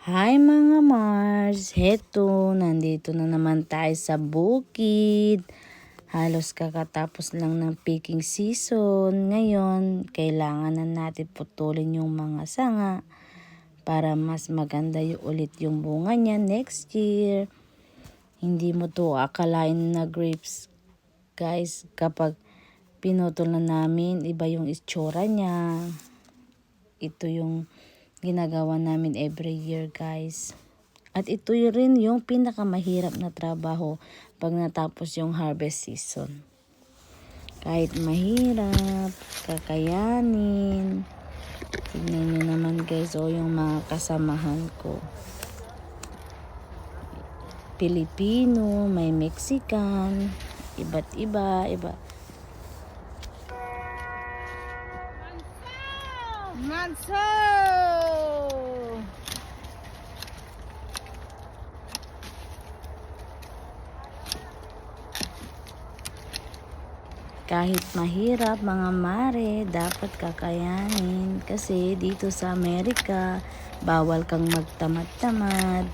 Hi mga Mars! Heto, nandito na naman tayo sa bukid. Halos kakatapos lang ng picking season. Ngayon, kailangan na natin putulin yung mga sanga para mas maganda ulit yung bunga niya next year. Hindi mo to akalain na grapes, guys. Kapag pinutol na namin, iba yung itsura niya. Ito yung ginagawa namin every year, guys. At ito rin yung pinakamahirap na trabaho pag natapos yung harvest season. Kahit mahirap, kakayanin. Tignan nyo naman, guys, yung mga kasamahan ko. Pilipino, may Mexican, iba't iba. Manso! Kahit mahirap mga mare, dapat kakayanin. Kasi dito sa Amerika, bawal kang magtamad-tamad.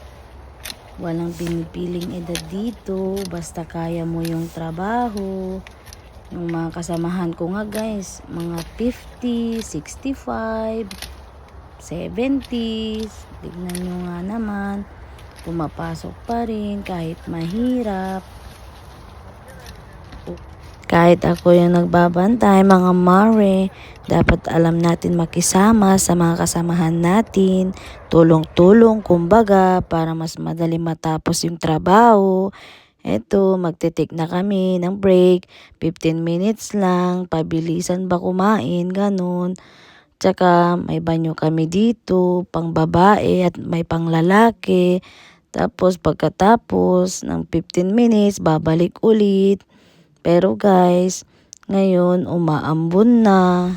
Walang pinipiling edad dito, basta kaya mo yung trabaho. Yung mga kasamahan ko nga, guys, mga 50, 65, 70s. Tignan nyo nga naman, pumapasok pa rin kahit mahirap. Kahit ako yung nagbabantay, mga mare, dapat alam natin makisama sa mga kasamahan natin. Tulong-tulong, kumbaga, para mas madali matapos yung trabaho. Eto, magte-take na kami ng break. 15 minutes lang, pabilisan ba kumain, ganun. Tsaka may banyo kami dito, pang babae at may pang lalaki. Tapos pagkatapos ng 15 minutes, babalik ulit. Pero guys, ngayon umaambon na.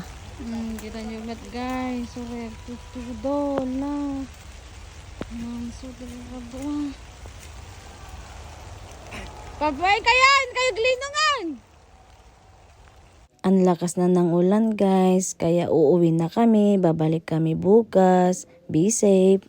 Kita nyo ulit, guys. So, we're tutudol na. Manso, talaga. Pabay kayan! Kayo glinungan! Ang lakas na ng ulan, guys, kaya uuwi na kami. Babalik kami bukas. Be safe.